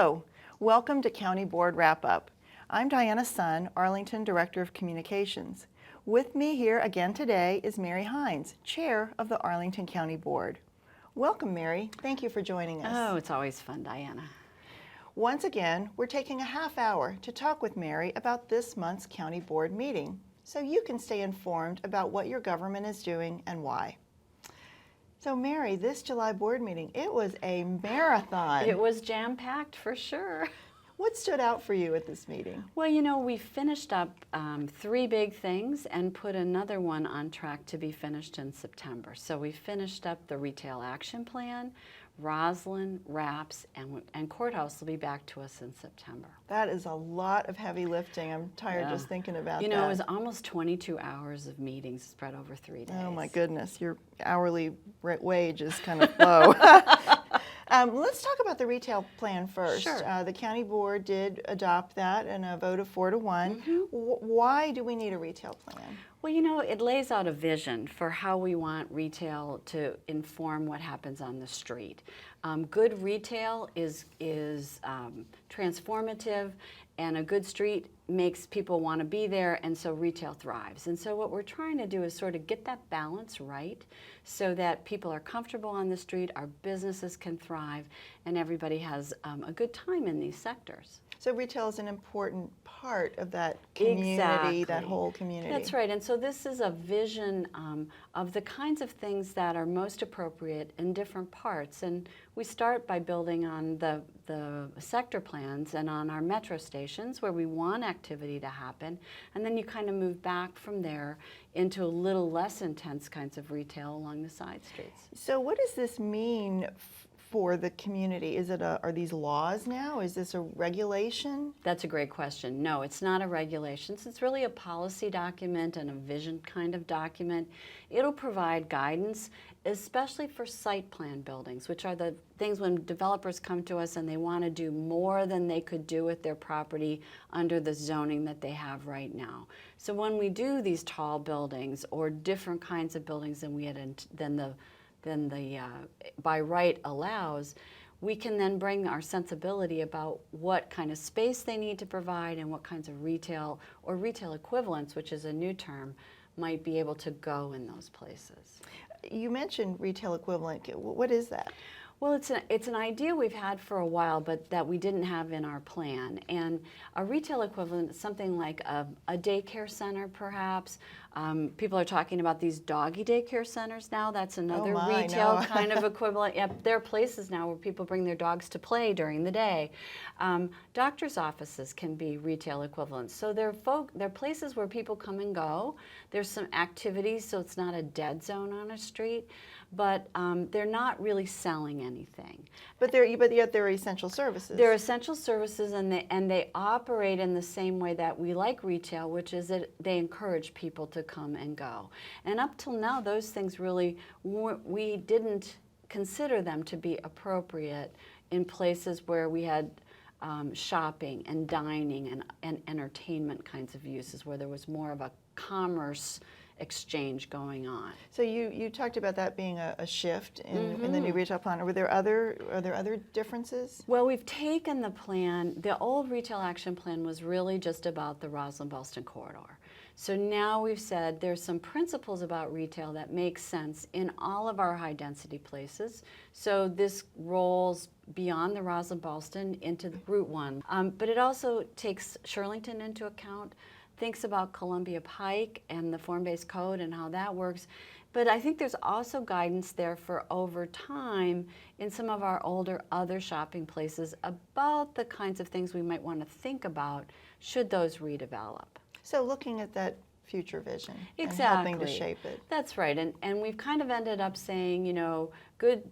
Hello, welcome to County Board Wrap-Up. I'm Diana Sun, Arlington Director of Communications. With me here again today is Mary Hynes, Chair of the Arlington County Board. Welcome, Mary. Thank you for joining us. Oh, it's always fun, Diana. Once again, we're taking a half hour to talk with Mary about this month's County Board meeting, so you can stay informed about what your government is doing and why. So Mary, this July board meeting, it was a marathon. It was jam-packed for sure. What stood out for you at this meeting? Well, you know, we finished up 3 big things and put another one on track to be finished in September. So we finished up the Retail Action Plan, Rosslyn, RAPS, and Courthouse will be back to us in September. That is a lot of heavy lifting. I'm tired just thinking about that. You know, it was almost 22 hours of meetings spread over 3 days. Oh my goodness, your hourly wage is kind of low. Let's talk about the retail plan first. Sure. The county board did adopt that in a vote of 4-1. Mm-hmm. Why do we need a retail plan? Well, you know, it lays out a vision for how we want retail to inform what happens on the street. Good retail is transformative, and a good street makes people want to be there, and so retail thrives. And so what we're trying to do is sort of get that balance right so that people are comfortable on the street, our businesses can thrive, and everybody has a good time in these sectors. So retail is an important part of that community, Exactly. that whole community. That's right, and so this is a vision of the kinds of things that are most appropriate in different parts. And we start by building on the sector plans and on our metro stations where we want activity to happen, and then you kind of move back from there into a little less intense kinds of retail along the side streets. So what does this mean for the community? Is it are these laws now? Is this a regulation? That's a great question. No, it's not a regulation. It's really a policy document and a vision kind of document. It'll provide guidance, especially for site plan buildings, which are the things when developers come to us and they want to do more than they could do with their property under the zoning that they have right now. So when we do these tall buildings or different kinds of buildings than the by right allows, we can then bring our sensibility about what kind of space they need to provide and what kinds of retail or retail equivalents, which is a new term, might be able to go in those places. You mentioned retail equivalent. What is that? Well, it's an idea we've had for a while, but that we didn't have in our plan. And a retail equivalent is something like a daycare center, perhaps. People are talking about these doggy daycare centers now. That's another retail kind of equivalent. Yep, there are places now where people bring their dogs to play during the day. Doctors' offices can be retail equivalents. So they're places where people come and go. There's some activities, so it's not a dead zone on a street. But they're not really selling anything. But yet they're essential services. They're essential services, and they operate in the same way that we like retail, which is that they encourage people to come and go. And up till now, those things really we didn't consider them to be appropriate in places where we had shopping and dining and entertainment kinds of uses, where there was more of a commerce exchange going on. So you talked about that being a shift in the new retail plan. Are there other differences? Well, we've taken the plan. The old retail action plan was really just about the Rosslyn-Ballston corridor. So now we've said there's some principles about retail that make sense in all of our high density places. So this rolls beyond the Rosslyn-Ballston into the Route 1. But it also takes Shirlington into account, thinks about Columbia Pike and the form-based code and how that works. But I think there's also guidance there for over time in some of our older other shopping places about the kinds of things we might want to think about should those redevelop. So looking at that future vision Exactly. and helping to shape it. That's right. And we've kind of ended up saying, you know, good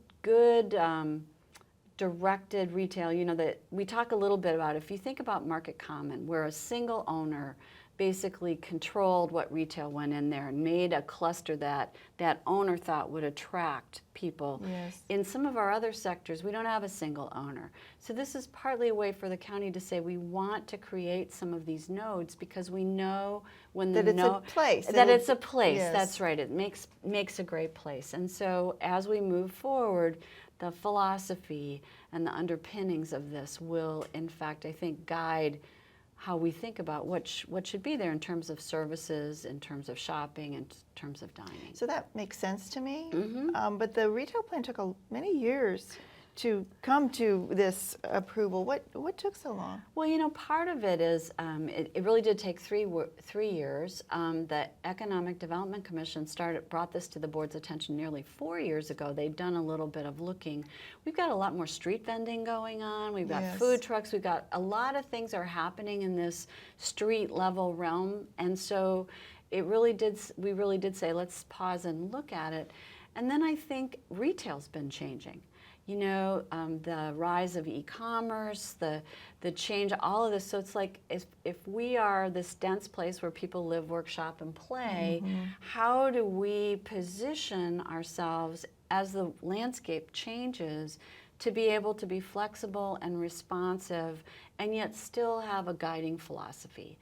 directed retail, you know, that we talk a little bit about. If you think about Market Common, where a single owner basically controlled what retail went in there and made a cluster that that owner thought would attract people. Yes. In some of our other sectors, we don't have a single owner. So this is partly a way for the county to say we want to create some of these nodes because we know when that it's a place. That it's a place. Yes. That's right. It makes a great place. And so as we move forward, the philosophy and the underpinnings of this will, in fact, I think, guide how we think about what should be there in terms of services, in terms of shopping, in terms of dining. So that makes sense to me. Mm-hmm. But the retail plan took many years to come to this approval. What took so long? Well, you know, part of it is it really did take 3 years. The Economic Development Commission brought this to the board's attention nearly 4 years ago. They'd done a little bit of looking. We've got a lot more street vending going on. We've got food trucks. We've got a lot of things are happening in this street level realm, and so we really did say, let's pause and look at it. And then I think retail's been changing. You know, the rise of e-commerce, the change, all of this. So it's like if we are this dense place where people live, work, shop, and play, how do we position ourselves as the landscape changes to be able to be flexible and responsive and yet still have a guiding philosophy?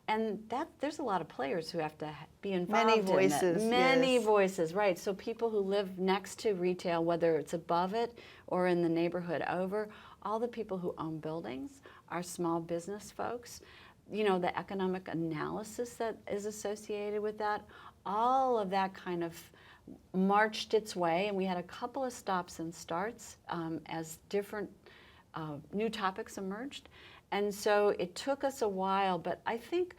And there's a lot of players who have to be involved Many voices, in that. Many yes. voices, right. So people who live next to retail, whether it's above it or in the neighborhood over, all the people who own buildings are small business folks. You know, the economic analysis that is associated with that, all of that kind of marched its way, and we had a couple of stops and starts as different new topics emerged. And so it took us a while, but I think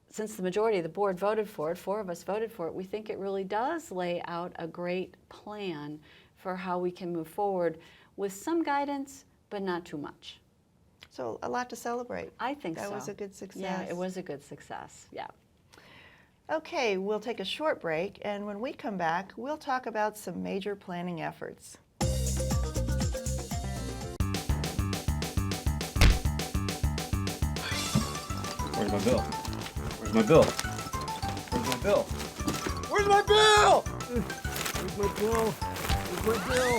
since the majority of the board voted for it, 4 of us voted for it, we think it really does lay out a great plan for how we can move forward with some guidance, but not too much. So a lot to celebrate. I think so. That was a good success. Yeah, it was a good success, yeah. Okay, we'll take a short break, and when we come back, we'll talk about some major planning efforts. Where's my bill? Where's my bill? Where's my bill? Where's my bill? Where's my bill? Where's my bill?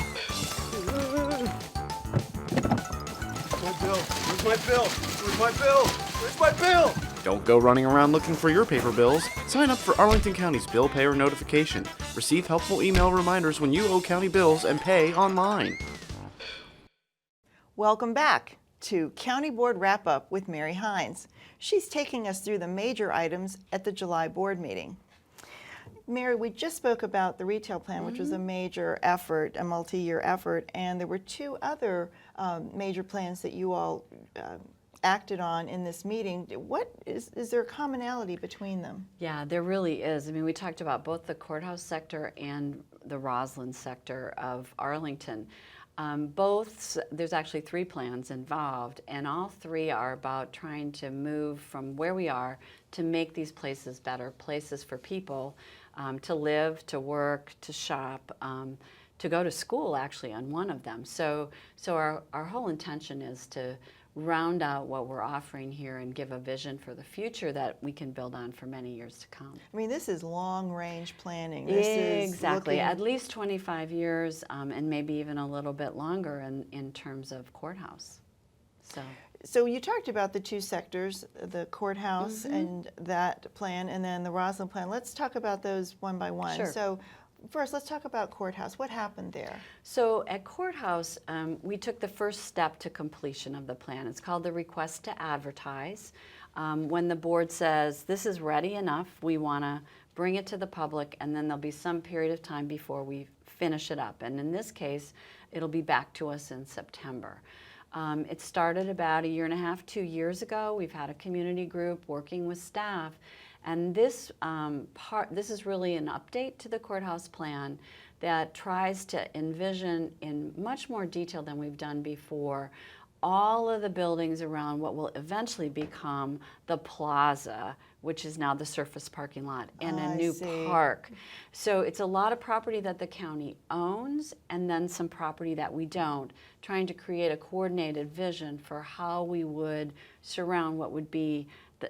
Where's my bill? Where's my bill? Where's my bill? Don't go running around looking for your paper bills. Sign up for Arlington County's bill payer notification. Receive helpful email reminders when you owe county bills and pay online. Welcome back to County Board Wrap-Up with Mary Hynes. She's taking us through the major items at the July board meeting. Mary, we just spoke about the retail plan, which was a major effort, a multi-year effort, and there were 2 other major plans that you all acted on in this meeting. What is there a commonality between them? Yeah, there really is. I mean, we talked about both the courthouse sector and the Rosslyn sector of Arlington. There's actually 3 plans involved, and all 3 are about trying to move from where we are to make these places better places for people to live, to work, to shop, to go to school, actually, on one of them. So our whole intention is to round out what we're offering here and give a vision for the future that we can build on for many years to come. I mean, this is long-range planning. Exactly, at least 25 years and maybe even a little bit longer in terms of courthouse. So you talked about the 2 sectors, the courthouse and that plan, and then the Rosslyn plan. Let's talk about those one by one. Sure. So first, let's talk about courthouse. What happened there? So at courthouse, we took the first step to completion of the plan. It's called the request to advertise. When the board says, this is ready enough, we want to bring it to the public, and then there'll be some period of time before we finish it up. And in this case, it'll be back to us in September. It started about 1.5 years, 2 years ago. We've had a community group working with staff, and this is really an update to the courthouse plan that tries to envision in much more detail than we've done before all of the buildings around what will eventually become the plaza, which is now the surface parking lot, and a new park. So it's a lot of property that the county owns and then some property that we don't, trying to create a coordinated vision for how we would surround what would be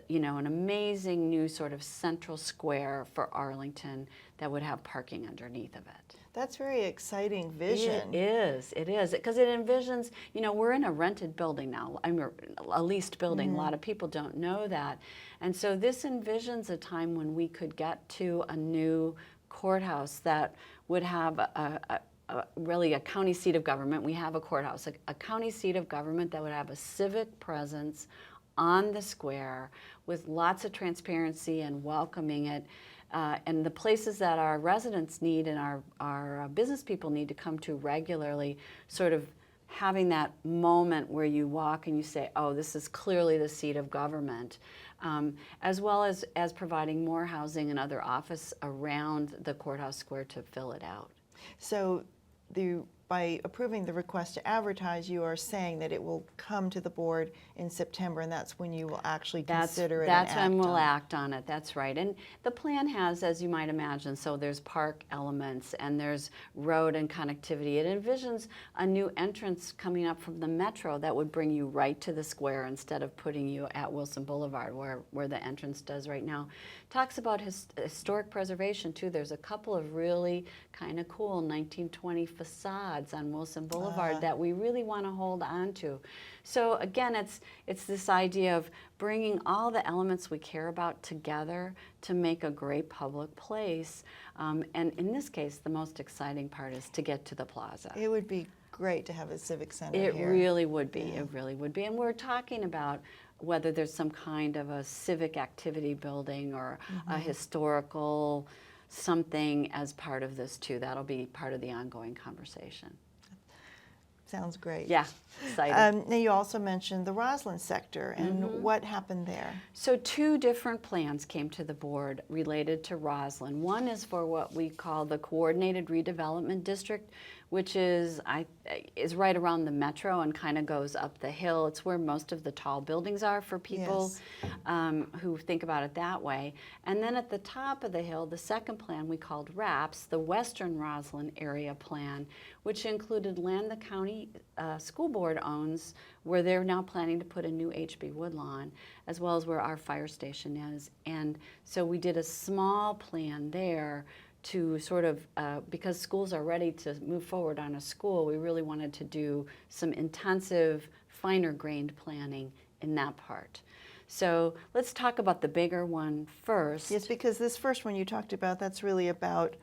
an amazing new sort of central square for Arlington that would have parking underneath of it. That's very exciting vision. It is, because it envisions, we're in a rented building now, a leased building. A lot of people don't know that. And so this envisions a time when we could get to a new courthouse that would have really a county seat of government. We have a courthouse, a county seat of government that would have a civic presence on the square with lots of transparency and welcoming it. And the places that our residents need and our business people need to come to regularly, sort of having that moment where you walk and you say, oh, this is clearly the seat of government, as well as providing more housing and other office around the courthouse square to fill it out. So by approving the request to advertise, you are saying that it will come to the board in September, and that's when you will actually consider it and act on it. That's when we'll act on it, that's right. And the plan has, as you might imagine, so there's park elements and there's road and connectivity. It envisions a new entrance coming up from the metro that would bring you right to the square instead of putting you at Wilson Boulevard where the entrance does right now. Talks about historic preservation too. There's a couple of really kind of cool 1920 facades on Wilson Boulevard that we really want to hold on to. So again, it's this idea of bringing all the elements we care about together to make a great public place. And in this case, the most exciting part is to get to the plaza. It would be great to have a civic center It here. really would be. Yeah. It really would be. And we're talking about whether there's some kind of a civic activity building or a historical something as part of this too. That'll be part of the ongoing conversation. Sounds great. Yeah, exciting. Now you also mentioned the Rosslyn sector, and what happened there? So 2 different plans came to the board related to Rosslyn. One is for what we call the Coordinated Redevelopment District, which is right around the metro and kind of goes up the hill. It's where most of the tall buildings are for people who think about it that way. And then at the top of the hill, the second plan we called RAPS, the Western Rosslyn Area Plan, which included land the county school board owns, where they're now planning to put a new HB Woodlawn, as well as where our fire station is. And so we did a small plan there to sort of, because schools are ready to move forward on a school, we really wanted to do some intensive, finer-grained planning in that part. So let's talk about the bigger one first. Yes, because this first one you talked about, that's really about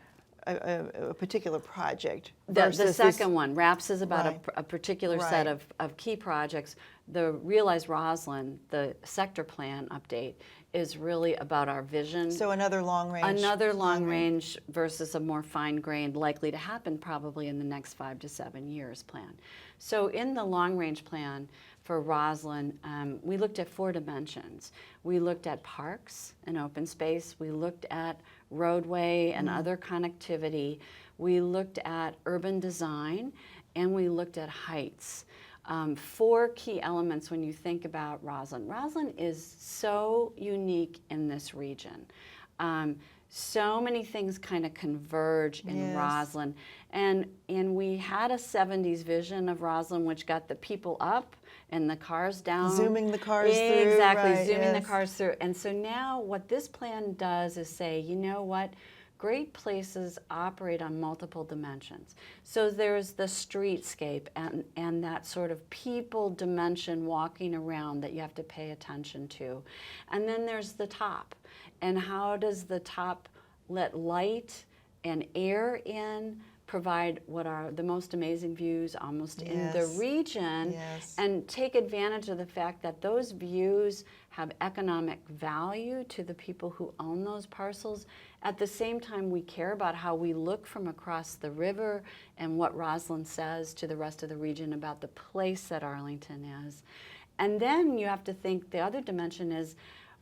a particular project. The second one, RAPS, is about Right. a particular set of key projects. The Realize Rosslyn, the sector plan update, is really about our vision. So another long range. Another long range versus a more fine-grained, likely to happen probably in the next 5 to 7 years plan. So in the long range plan for Rosslyn, we looked at 4 dimensions. We looked at parks and open space. We looked at roadway and other connectivity. We looked at urban design, and we looked at heights. 4 key elements when you think about Rosslyn. Rosslyn is so unique in this region. So many things kind of converge in Rosslyn. And we had a 70s vision of Rosslyn, which got the people up and the cars down. Zooming the cars through. Exactly, right, zooming the cars through. And so now what this plan does is say, you know what? Great places operate on multiple dimensions. So there's the streetscape and that sort of people dimension walking around that you have to pay attention to. And then there's the top. And how does the top let light and air in, provide what are the most amazing views almost in the region, and take advantage of the fact that those views have economic value to the people who own those parcels. At the same time, we care about how we look from across the river and what Rosslyn says to the rest of the region about the place that Arlington is. And then you have to think the other dimension is,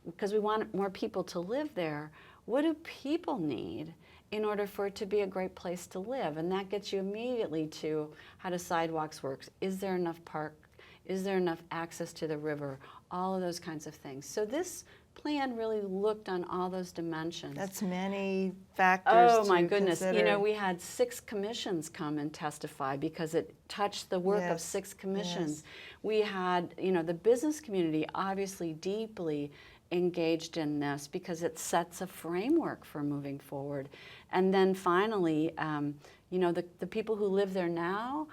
because we want more people to live there, what do people need in order for it to be a great place to live? And that gets you immediately to how do sidewalks work? Is there enough park? Is there enough access to the river? All of those kinds of things. So this plan really looked on all those dimensions. That's many factors. Oh my goodness. Consider. You know, we had 6 commissions come and testify because it touched the work of 6 commissions. We had, you know, the business community obviously deeply engaged in this because it sets a framework for moving forward. And then finally, you know, the people who live there now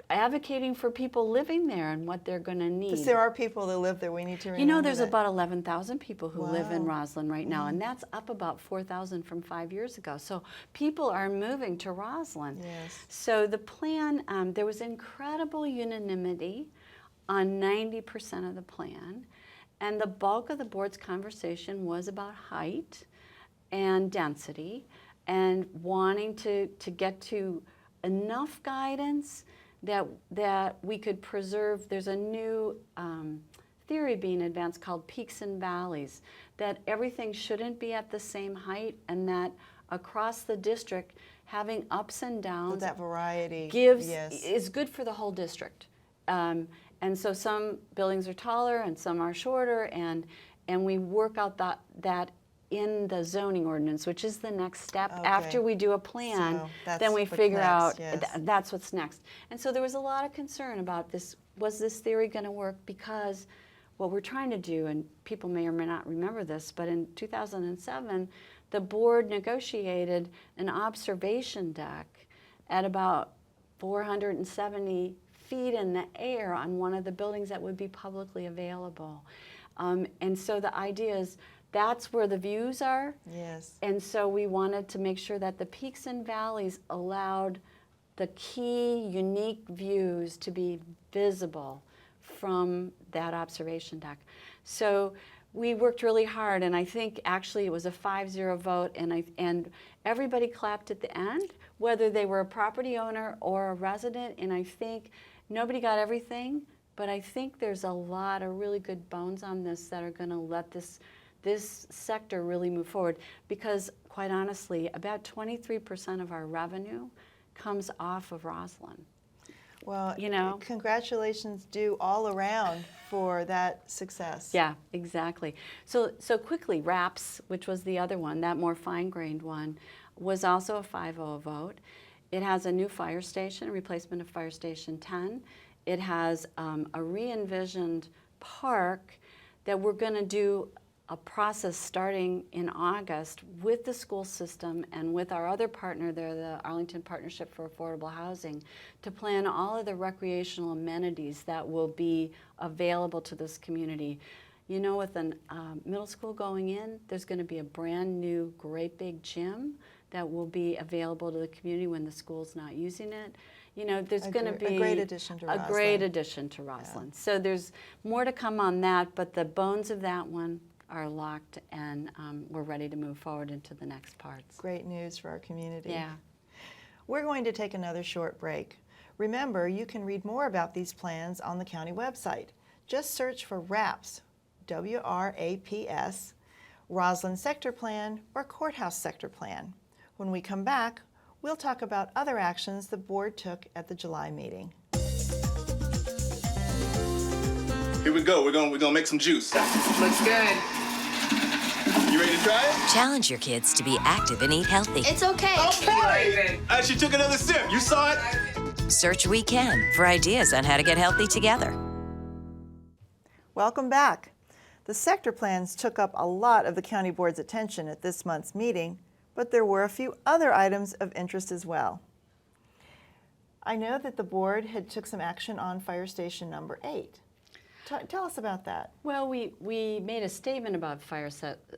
advocating for people living there and what they're going to need. Because there are people that live there. We need to remember You know, there's that. about 11,000 people who live in Wow. Rosslyn right now, and that's up about 4,000 from 5 years ago. So people are moving to Rosslyn. Yes. So the plan, there was incredible unanimity on 90% of the plan, and the bulk of the board's conversation was about height and density and wanting to get to enough guidance that we could preserve. There's a new theory being advanced called peaks and valleys, that everything shouldn't be at the same height, and that across the district having ups and downs That variety is good for the whole district. And so some buildings are taller and some are shorter, and we work out that in the zoning ordinance, which is the next step. Okay. After we do a plan, So that's then we what's figure next, out yes. that's what's next. And so there was a lot of concern about this. Was this theory going to work? Because what we're trying to do, and people may or may not remember this, but in 2007, the board negotiated an observation deck at about 470 feet in the air on one of the buildings that would be publicly available. And so the idea is that's where the views are. Yes. And so we wanted to make sure that the peaks and valleys allowed the key unique views to be visible from that observation deck. So we worked really hard, and I think actually it was a 5-0 vote, and everybody clapped at the end, whether they were a property owner or a resident, and I think nobody got everything, but I think there's a lot of really good bones on this that are going to let this sector really move forward, because quite honestly, about 23% of our revenue comes off of Rosslyn. Well, You know? congratulations due all around for that success. Yeah, exactly. So quickly, RAPS, which was the other one, that more fine-grained one, was also a 5-0 vote. It has a new fire station, a replacement of Fire Station 10. It has a re-envisioned park that we're going to do a process starting in August with the school system and with our other partner there, the Arlington Partnership for Affordable Housing, to plan all of the recreational amenities that will be available to this community. You know, with a middle school going in, there's going to be a brand new great big gym that will be available to the community when the school's not using it. You know, there's going to be a great addition to a Rosslyn. great addition to Rosslyn. So there's more to come on that, but the bones of that one are locked, and we're ready to move forward into the next parts. Great news for our community. Yeah. We're going to take another short break. Remember, you can read more about these plans on the county website. Just search for RAPS, W-R-A-P-S, Rosslyn Sector Plan, or Courthouse Sector Plan. When we come back, we'll talk about other actions the board took at the July meeting. Here we go. We're gonna make some juice. Looks good. You ready to try it? Challenge your kids to be active and eat healthy. It's okay. Okay. She took another sip. You saw it? Search We Can for ideas on how to get healthy together. Welcome back. The sector plans took up a lot of the county board's attention at this month's meeting, but there were a few other items of interest as well. I know that the board had took some action on Fire Station number 8. Tell us about that. Well, we made a statement about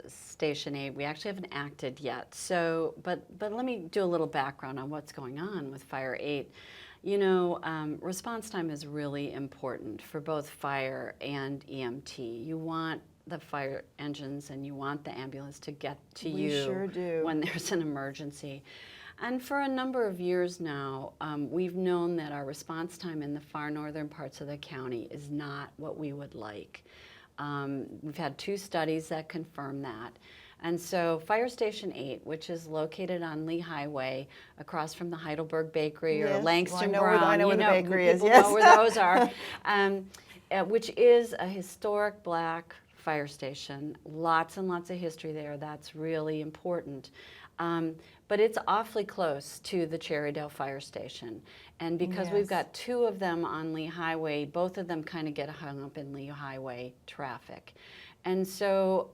Station 8. We actually haven't acted yet. So, but let me do a little background on what's going on with Fire 8. You know, response time is really important for both fire and EMT. You want the fire engines and you want the ambulance to get to We you sure do. when there's an emergency. And for a number of years now, we've known that our response time in the far northern parts of the county is not what we would like. We've had 2 studies that confirm that. And so Fire Station 8, which is located on Lee Highway across from the Heidelberg Bakery or Yes. Langston Well, I know Brown. I know where the bakery is, people yes. know where those are. Which is a historic black fire station. Lots and lots of history there. That's really important. But it's awfully close to the Cherrydale Fire Station. And because Yes. we've got 2 of them on Lee Highway, both of them kind of get hung up in Lee Highway traffic. And so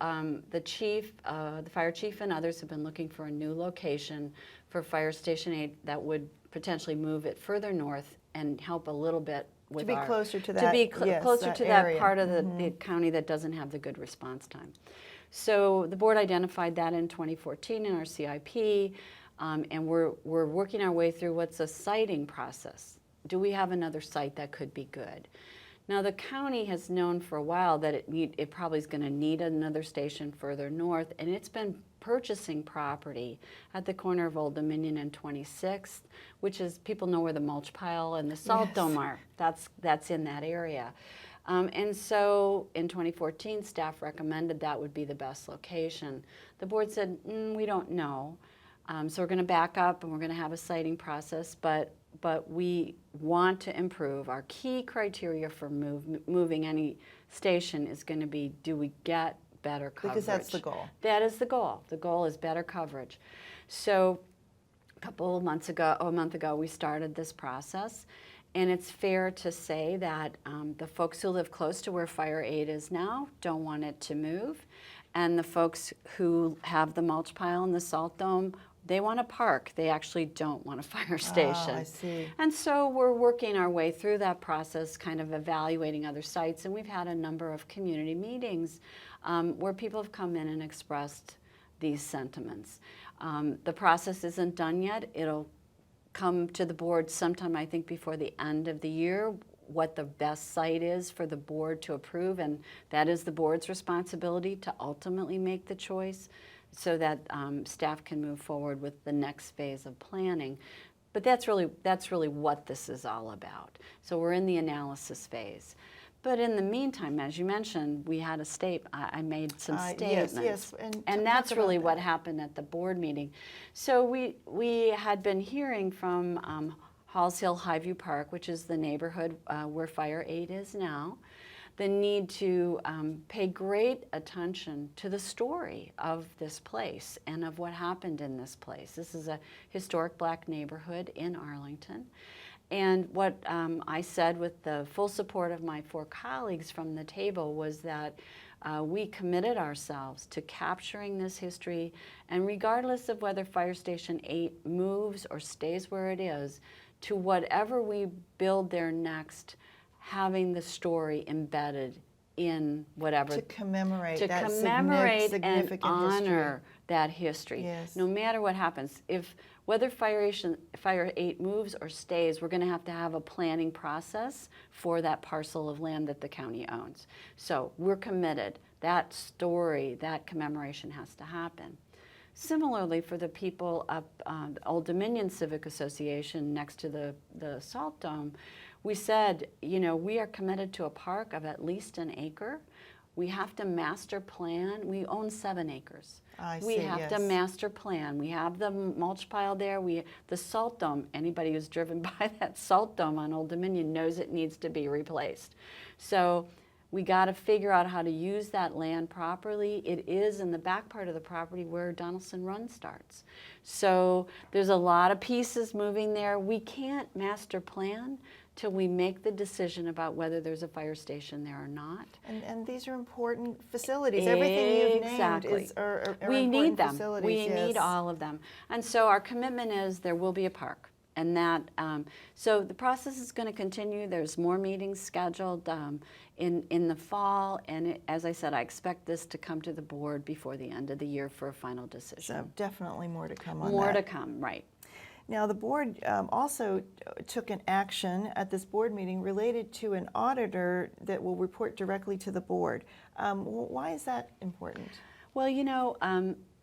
the chief, the fire chief and others have been looking for a new location for Fire Station 8 that would potentially move it further north and help a little bit with be closer to to that, be yes, closer that to that area. part of the county that doesn't have the good response time. So the board identified that in 2014 in our CIP, and we're working our way through what's a siting process. Do we have another site that could be good? Now the county has known for a while that it probably is going to need another station further north, and it's been purchasing property at the corner of Old Dominion and 26th, which is, people know where the mulch pile and the salt dome are. That's in that area. And so in 2014, staff recommended that would be the best location. The board said, we don't know. So we're going to back up and we're going to have a siting process, but we want to improve. Our key criteria for moving any station is going to be, do we get better coverage? Because that's the goal. That is the goal. The goal is better coverage. So a month ago, we started this process. And it's fair to say that the folks who live close to where Fire 8 is now don't want it to move. And the folks who have the mulch pile and the salt dome, they want a park. They actually don't want a fire station. Oh, I see. And so we're working our way through that process, kind of evaluating other sites. And we've had a number of community meetings where people have come in and expressed these sentiments. The process isn't done yet. It'll come to the board sometime, I think, before the end of the year, what the best site is for the board to approve, and that is the board's responsibility to ultimately make the choice so that staff can move forward with the next phase of planning. But that's really what this is all about. So we're in the analysis phase. But in the meantime, as you mentioned, we had I made some statements. Yes, and that's really what happened at the board meeting. So we had been hearing from Halls Hill Highview Park, which is the neighborhood where Fire 8 is now, the need to pay great attention to the story of this place and of what happened in this place. This is a historic Black neighborhood in Arlington. And what I said with the full support of my 4 colleagues from the table was that we committed ourselves to capturing this history, and regardless of whether Fire Station 8 moves or stays where it is, to whatever we build there next, having the story embedded in whatever. To commemorate to that commemorate significant and honor history. that history. Yes. No matter what happens, whether Fire 8 moves or stays, we're going to have a planning process for that parcel of land that the county owns. So we're committed. That story, that commemoration has to happen. Similarly, for the people up the Old Dominion Civic Association next to the Salt Dome, we said, we are committed to a park of at least an acre. We have to master plan. We own 7 acres. We have to master plan. We have the mulch pile there. The salt dome, anybody who's driven by that salt dome on Old Dominion knows it needs to be replaced. So we got to figure out how to use that land properly. It is in the back part of the property where Donaldson Run starts. So there's a lot of pieces moving there. We can't master plan till we make the decision about whether there's a fire station there or not. And these are important facilities. Everything you've named are we important need them. facilities. We need all of them. And so our commitment is there will be a park. And that, so the process is going to continue. There's more meetings scheduled in the fall. And as I said, I expect this to come to the board before the end of the year for a final decision. So definitely more to come on that. More to come, right. Now, the board also took an action at this board meeting related to an auditor that will report directly to the board. Why is that important? Well,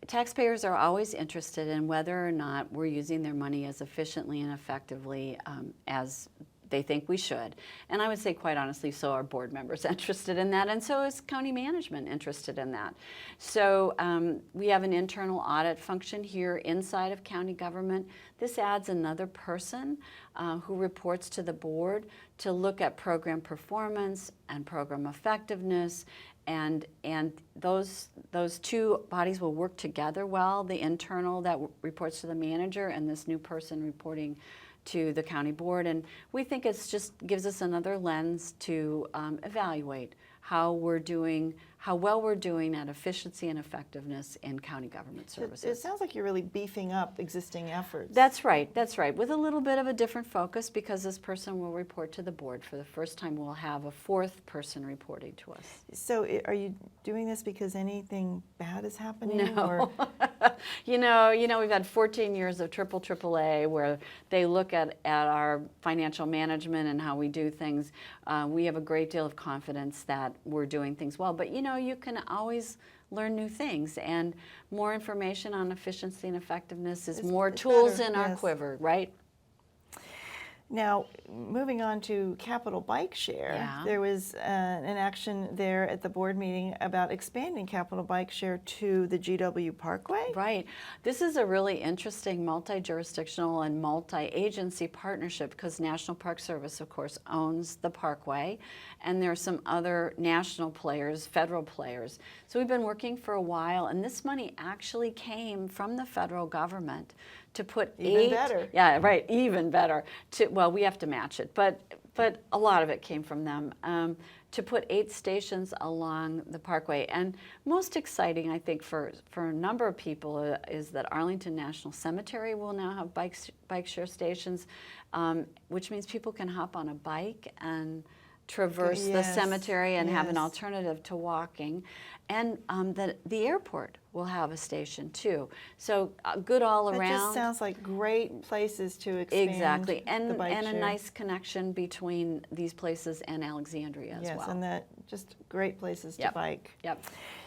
taxpayers are always interested in whether or not we're using their money as efficiently and effectively as they think we should. And I would say, quite honestly, so are board members interested in that, and so is county management interested in that. So we have an internal audit function here inside of county government. This adds another person who reports to the board to look at program performance and program effectiveness, and those 2 bodies will work together well, the internal that reports to the manager and this new person reporting to the county board. And we think it's just gives us another lens to evaluate how we're doing, how well we're doing at efficiency and effectiveness in county government It services. sounds like you're really beefing up existing efforts. That's right, with a little bit of a different focus, because this person will report to the board. For the first time, we'll have a fourth person reporting to us. So are you doing this because anything bad is happening? No. Or You know, we've had 14 years of AAA where they look at our financial management and how we do things. We have a great deal of confidence that we're doing things well. But you can always learn new things, and more information on efficiency and effectiveness is more tools better, in our yes. quiver, right? Now, moving on to Capital Bikeshare, Yeah. there was an action there at the board meeting about expanding Capital Bikeshare to the GW Parkway. Right. This is a really interesting multi-jurisdictional and multi-agency partnership, because National Park Service, of course, owns the parkway, and there are some other national players, federal players. So we've been working for a while, and this money actually came from the federal government to put Even better. Yeah, right, even better. Well, we have to match it, but a lot of it came from them. To put 8 stations along the parkway. And most exciting, I think, for a number of people is that Arlington National Cemetery will now have bike share stations, which means people can hop on a bike and traverse the Yes, cemetery and have an yes. alternative to walking. And the airport will have a station too. So good all That around. just sounds like great places to expand Exactly, and the bike a share. nice connection between these places and Alexandria as Yes, well. and that just great places to Yep. bike. Yep.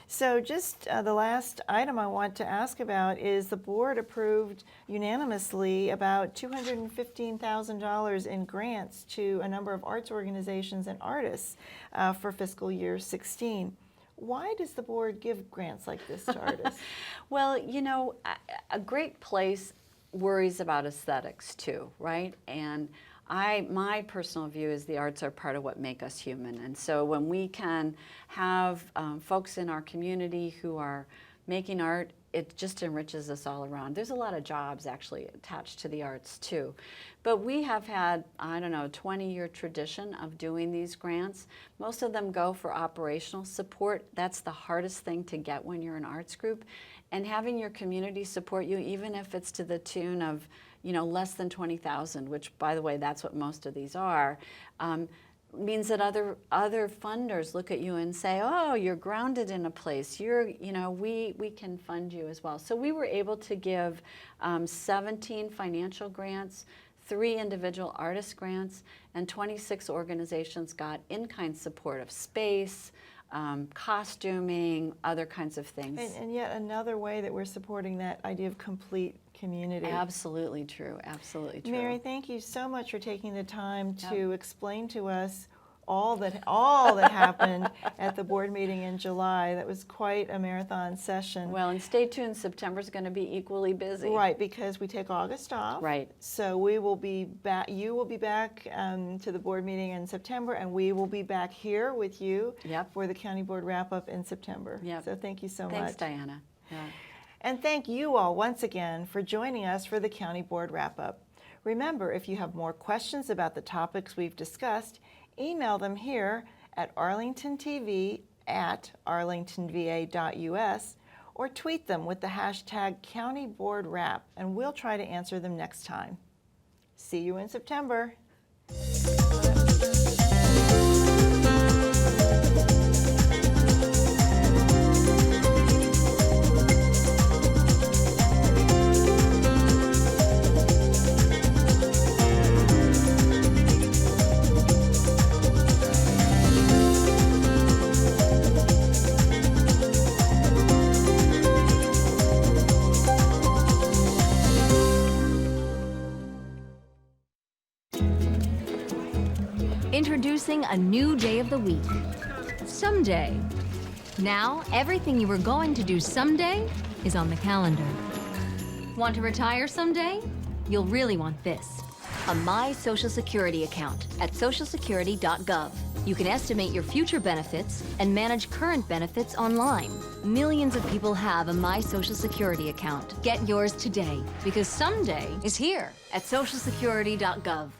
So just the last item I want to ask about is the board approved unanimously about $215,000 in grants to a number of arts organizations and artists for fiscal year 16. Why does the board give grants like this to artists? Well, a great place worries about aesthetics too, right? And my personal view is the arts are part of what make us human. And so when we can have folks in our community who are making art, it just enriches us all around. There's a lot of jobs actually attached to the arts too. But we have had, a 20-year tradition of doing these grants. Most of them go for operational support. That's the hardest thing to get when you're an arts group. And having your community support you, even if it's to the tune of less than $20,000, which, by the way, that's what most of these are, means that other funders look at you and say, oh, you're grounded in a place. We can fund you as well. So we were able to give 17 financial grants, 3 individual artist grants, and 26 organizations got in-kind support of space, costuming, other kinds of things. And yet another way that we're supporting that idea of complete community. Absolutely true, absolutely true. Mary, thank you so much for taking the time to explain to us all that happened at the board meeting in July. That was quite a marathon session. Well, and stay tuned, September's going to be equally busy. Right, because we take August off. Right. So we will be back. You will be back to the board meeting in September, and we will be back here with you Yep. for the county board wrap up in September. Yep. So thank you so much. Thanks, Diana. Yeah. And thank you all once again for joining us for the County Board Wrap-Up. Remember, if you have more questions about the topics we've discussed, email them here at arlingtontv@arlingtonva.us or tweet them with the hashtag CountyBoardWrap, and we'll try to answer them next time. See you in September. Introducing a new day of the week, someday. Now, everything you were going to do someday is on the calendar. Want to retire someday? You'll really want this. A My Social Security account at socialsecurity.gov. You can estimate your future benefits and manage current benefits online. Millions of people have a My Social Security account. Get yours today, because someday is here at socialsecurity.gov.